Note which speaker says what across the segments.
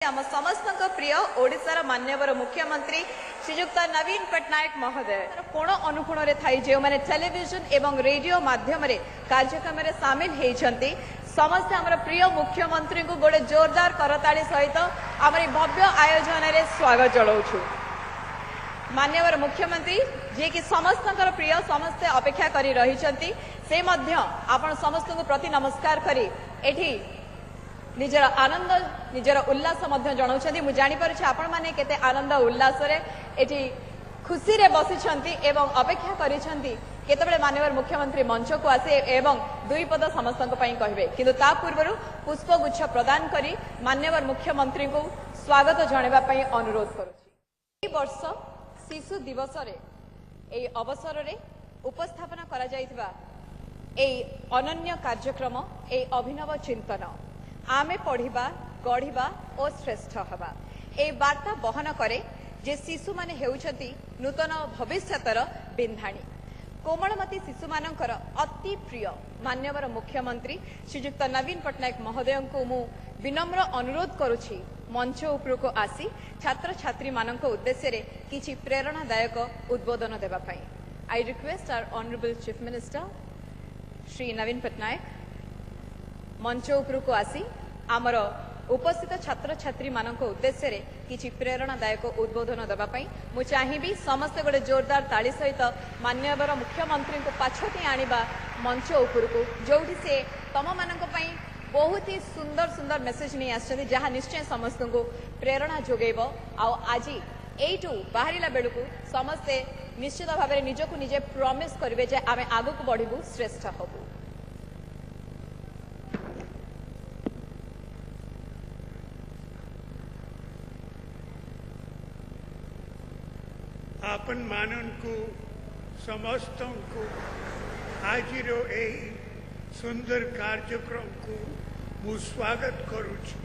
Speaker 1: आम समस्त प्रिय ओडिशार मान्यवर मुख्यमंत्री श्रीजुक्त नवीन पट्टनायक महोदय कोण अनुकोण थी जो मैंने टेलीविजन एवं रेडियो माध्यम कार्यक्रम सामिल होती समस्त आम प्रिय मुख्यमंत्री को गोटे जोरदार करताली सहित आम भव्य आयोजन में स्वागत जनाऊँ। मान्यवर मुख्यमंत्री जी कि समस्त प्रिय समस्ते अपेक्षा करी रही से आपण समस्त को प्रति नमस्कार करी एठी निजर आनंद निजर उल्लास जनाऊँ। मुझे जापर आपण मैंने केते आनंद उल्लास एठी खुशी रे बसी एवं अपेक्षा करिसेंती केतबेले माननीय मुख्यमंत्री मंच को आसे एवं दुई पद समस्त कहे किंतु ता पूर्व पुष्पगुच्छ प्रदान करी माननीय मुख्यमंत्री को स्वागत जणाइबा अनुरोध करुछि। वर्ष शिशु दिवस रे ए अवसर रे उपस्थापन करा जायतिबा ए अनन्य कार्यक्रम ए अभिनव चिंतन आमे पढ़िबा गढ़िबा और श्रेष्ठ हवा ए वार्ता बहन करे जे शिशु माने हेउछंती नूतन भविष्यतर बिंधाणी कोमलमती शिशु मानकर अति प्रिय मान्यवर मुख्यमंत्री श्रीजुक्त नवीन पट्टनायक महोदय को मु विनम्र अनुरोध करुछि मंच उपर को आसी छात्र छात्री मानक उद्देश्य रे किछि प्रेरणादायक उद्बोधन देबा पई। I request our honourable chief minister Shri Naveen Patnaik मंच उपर को आसी आमर उपस्थित छात्र छात्री मानक उद्देश्य रे किछि प्रेरणादायक उद्बोधन देबा पई मु चाहिबी समस्त गोटे जोरदार ताली सहित मान्यवर मुख्यमंत्री को पाछती आनिबा मंच उपर को जोठी से तम मानक पई बहुत ही सुंदर सुंदर मेसेज नहीं आछथि जहाँ निश्चय समस्त को प्रेरणा जोगेब आज एठू बाहरिला बेलू समस्ते निश्चित भाव में निजको निजे प्रॉमिस करेंगे जे आमे आगक बढ़ू श्रेष्ठ हबू।
Speaker 2: आपन मानन को समस्त को आज सुंदर कार्यक्रम को मु स्वागत करुछि।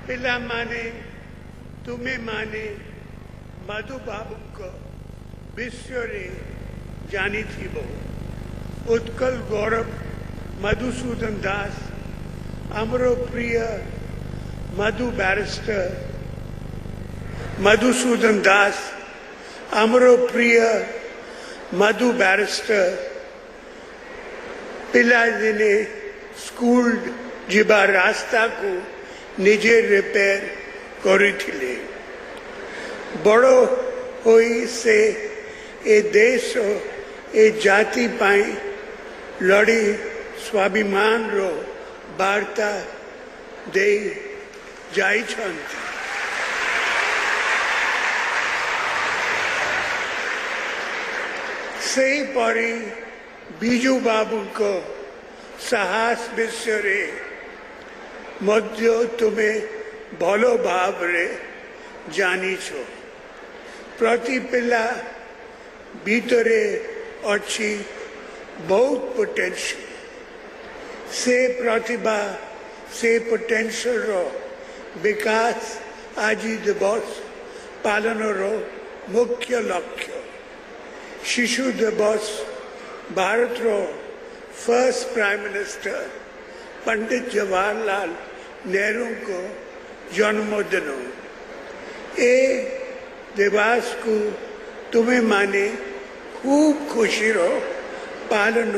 Speaker 2: पिला माने तुम्हें माने मधु बाबू को विश्व रे जानी थी वो उत्कल गौरव मधुसूदन दास अमरो प्रिय मधु बैरिस्टर मधुसूदन दास अमरो प्रिय मधु बैरिस्टर पिला दिने स्कूल जीवा रास्ता को निजे रिपेयर करिथिले बड़ो होई से ए देश ए जाति पाई लड़ी स्वाभिमान रो वार्ता दे जाइछंती। से परी बीजू बाबू को साहस विषय मध्य तुम्हें भलो भाव रे जानी छो प्रति पिला भीतरे अच्छी बहुत पोटेंशियल से प्रतिभा से पोटेंशियल रो विकास आज दिवस पालन रो मुख्य लक्ष्य शिशु दिवस Bharat row first prime minister Pandit Jawaharlal Nehru को जन्मदिन ए दिवस को तुम्हें माने खूब खुशी रो पालन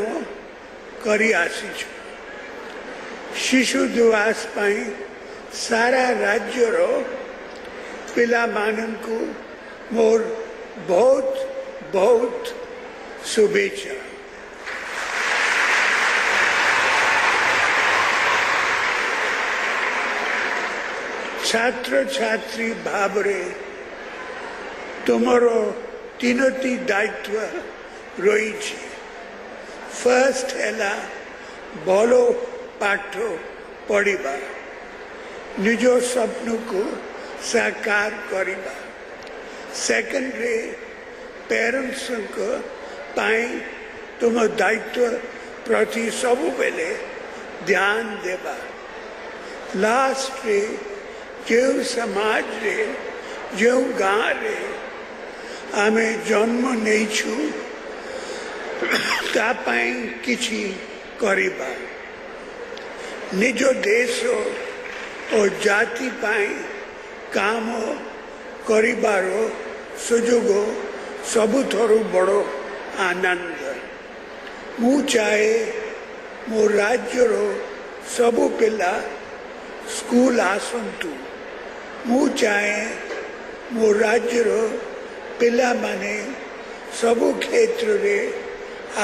Speaker 2: करी आसी शिशु दिवस पाई सारा राज्य रो पिला मानन को मोर बहुत बहुत शुभेच्छा। छात्र छात्री भावरे तुमरो तीनोटी दायित्व रही फर्स्ट है भलो पाठ पढ़ा निज स्वप्न को साकार करवा सेकंड रे पेरेंट्स पाई तुम दायित्व प्रति सबु बेले ध्यान देवा लास्ट रे जो समाज रे जो गाँव रे आमे जन्म नहीं छु ତା ପାଇଁ କିଛି କରିବା ନିଜ ଦେଶ ଓ ଜାତି ପାଇଁ କାମ କରିବାର ସୁଯୋଗ ସବୁଠାରୁ ବଡ଼ ଆନନ୍ଦ ମୁଁ ଚାହେ ମୋ ରାଜ୍ୟର ସବୁ ପିଲା ସ୍କୁଲ ଆସନ୍ତୁ ମୁଁ ଚାହେ ମୋ ରାଜ୍ୟର ପିଲାମାନେ ସବୁ କ୍ଷେତ୍ରରେ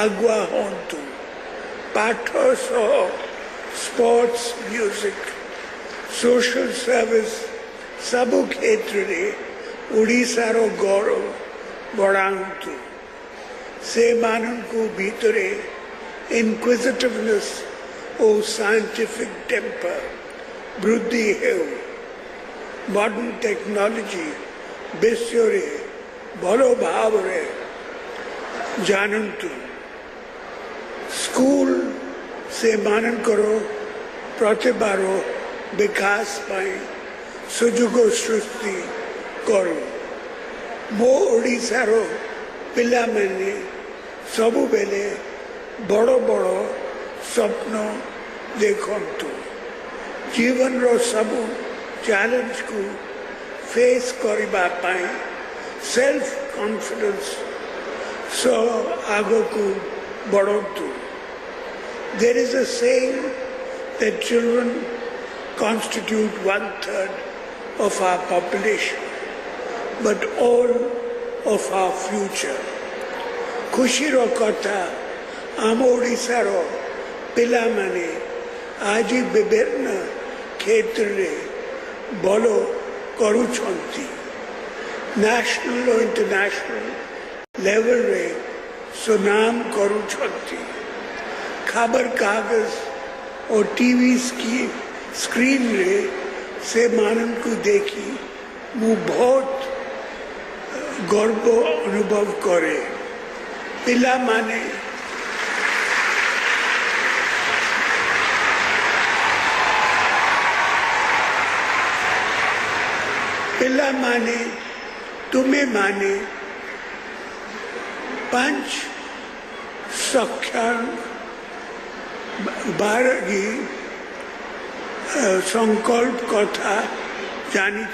Speaker 2: ଆଗୁଆ ହୁଅନ୍ତୁ ପାଠ ସହ ସ୍ପୋର୍ଟସ୍ ମ୍ୟୁଜିକ୍ ସୋସିଆଲ ସର୍ଭିସ୍ ସବୁ କ୍ଷେତ୍ରରେ ଓଡ଼ିଶାର ଗୌରବ ବଢ଼ାନ୍ତୁ ସେମାନଙ୍କୁ ଭିତରେ ଇନକ୍ୱିଜିଟିଭନେସ୍ ଓ ସାଇଣ୍ଟିଫିକ୍ ଟେମ୍ପର ବୃଦ୍ଧି ହେଉ ମଡର୍ନ ଟେକ୍ନୋଲୋଜି ବିଷୟରେ ଭଲ ଭାବରେ ଜାଣନ୍ତୁ ସ୍କୁଲ ସେମାନଙ୍କର ପ୍ରତିଭାର ବିକାଶ ପାଇଁ ସୁଯୋଗ ସୃଷ୍ଟି କରୁ ମୋ ଓଡ଼ିଶାର ପିଲାମାନେ ସବୁବେଳେ ବଡ଼ ବଡ଼ ସ୍ୱପ୍ନ ଦେଖନ୍ତୁ ଜୀବନର ସବୁ ଚ୍ୟାଲେଞ୍ଜକୁ ଫେସ୍ କରିବା ପାଇଁ ସେଲ୍ଫ କନଫିଡେନ୍ସ ସହ ଆଗକୁ ବଢ଼ନ୍ତୁ There is a saying that children constitute 1/3 of our population, but all of our future. खुशीर कथा आम ओडिशार पिलामाने आज विभिन्न क्षेत्र रे भल करुछंती नेशनल और इंटरनेशनल लेवल रे सुनाम करुछंती खबर कागज और टीवी की स्क्रीन रे से मानन को देखी मु बहुत गर्व अनुभव करे पिला माने तुम्हें माने 5 सक्षम बारगी संकल्प कथा जानी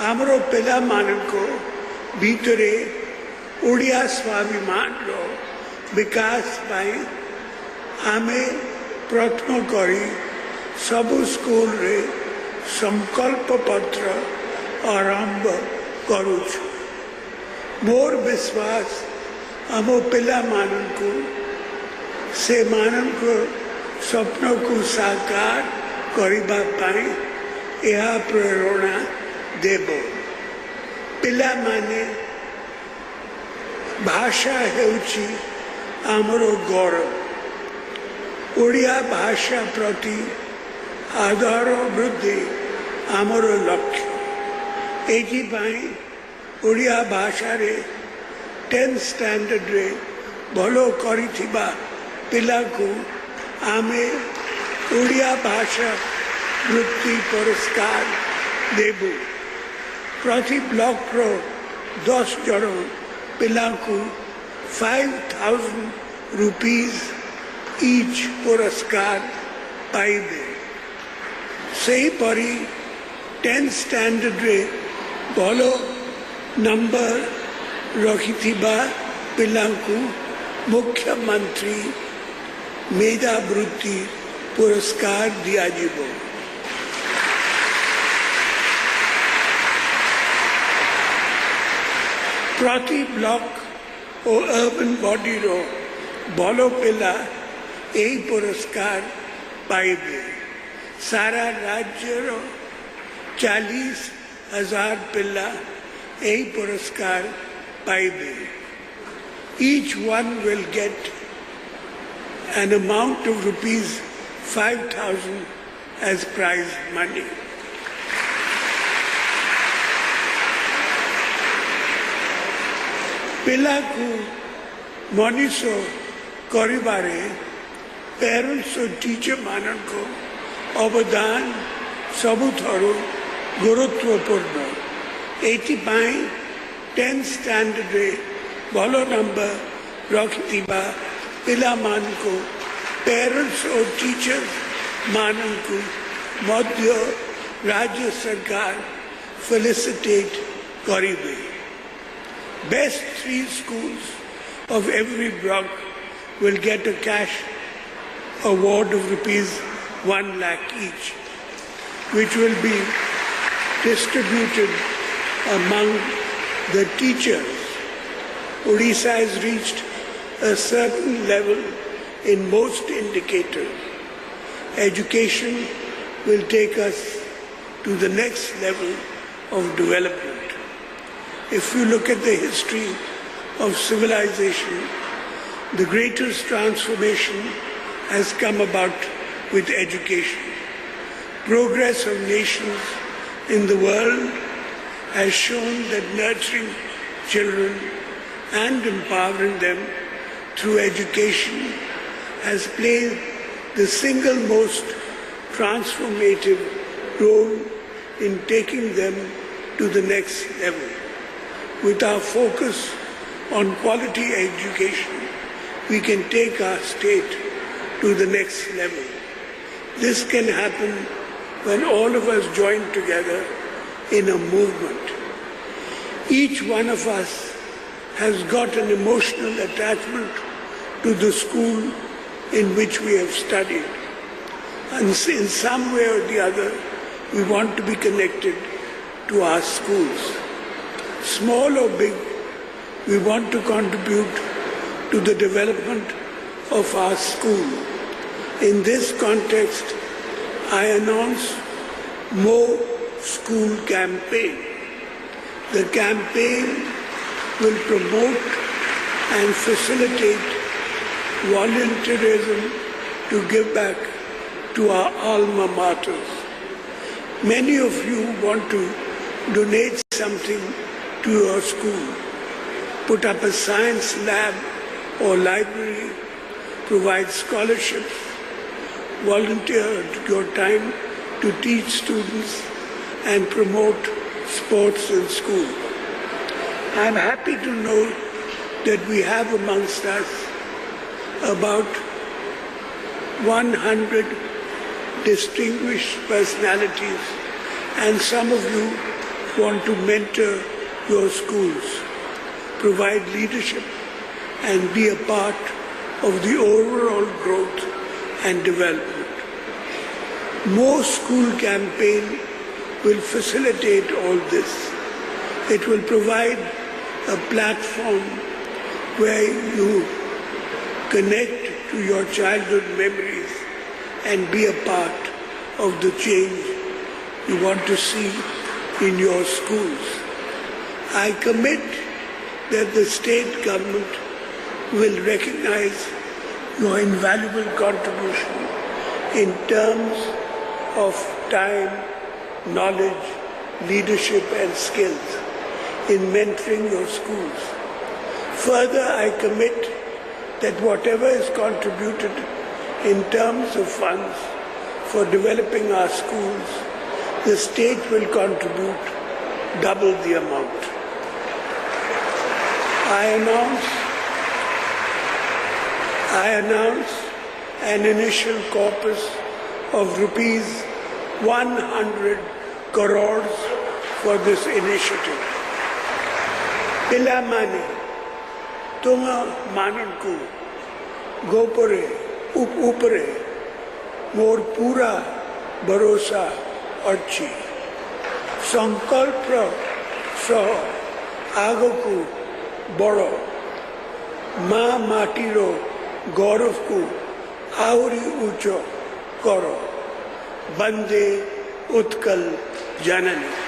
Speaker 2: आमर पिला मानको भीतरे ओडिया स्वाभिमान रो विकास पाई आमे प्रयत्न करी सबु स्कूल रे संकल्प पत्र आरंभ करूछु मोर विश्वास आम पिला मानको से मानको स्वप्न को साकार करिबा पाई यह प्रेरणा देव पिला माने भाषा हेउची आमर गौरव ओडिया भाषा प्रति आदर वृद्धि आमर लक्ष्य एथि पाई ओडिया भाषा रे 10th स्टैंडर्ड रे भलो करिथिबा पिला को आमे ओडिया भाषा वृत्ति पुरस्कार देबू प्रति ब्लॉक रो 10 जन पिला को 5,000 रुपीज ईच पुरस्कार पाइबे सही परी 10th स्टैंडर्ड रे भलो नंबर रखिथिबा पिला को मुख्यमंत्री मेधा वृत्ति पुरस्कार दिया जीवो प्रति ब्लॉक और अर्बन बॉडी रो भलो पिला यही पुरस्कार पाइबे सारा राज्य रो 40,000 पिला यही पुरस्कार पाइबे each one will get an amount of rupees 5,000 as prize money. पिला को मनीषो करिबारे पेरेंट्स और टीचर मानन को अवदान सबुथारु गुरुत्वपूर्ण एथि पाई 10th स्टैंडर्ड रे भलो नंबर रखिथिबा पिलामानको पेरेंट्स और टीचर्स माननको मध्य राज्य सरकार felicitate करिबे। Best 3 schools of every block will get a cash award of rupees 1 lakh each, which will be distributed among the teachers. Odisha has reached a certain level in most indicators. Education will take us to the next level of development. If you look at the history of civilization, the greatest transformation has come about with education. Progress of nations in the world has shown that nurturing children and empowering them through education has played the single most transformative role in taking them to the next level. With our focus on quality education, we can take our state to the next level. This can happen when all of us join together in a movement. Each one of us has got an emotional attachment to the school in which we have studied. And in some way or the other, we want to be connected to our schools. Small or big, we want to contribute to the development of our school. In this context, I announce More School campaign. The campaign will promote and facilitate volunteerism to give back to our alma maters. Many of you want to donate something to your school, put up a science lab or library, provide scholarships, volunteer your time to teach students and promote sports in school. I am happy to note that we have amongst us about 100 distinguished personalities, and some of you want to mentor your schools, provide leadership, and be a part of the overall growth and development. More School campaign will facilitate all this. It will provide a platform where you connect to your childhood memories and be a part of the change you want to see in your schools. I commit that the state government will recognize your invaluable contribution in terms of time, knowledge, leadership and skills in mentoring your schools. Further, I commit that whatever is contributed in terms of funds for developing our schools, the state will contribute double the amount. I announce an initial corpus of rupees 100 crores for this initiative. Pilamani, Tunga Mananku, Gopore, Upare, More Pura Barosa Archi. Sankalpa Saho, Agaku Boro, Ma Matiro, Gauravku, Auri Ucho, Koro, Bande Utkal Janani.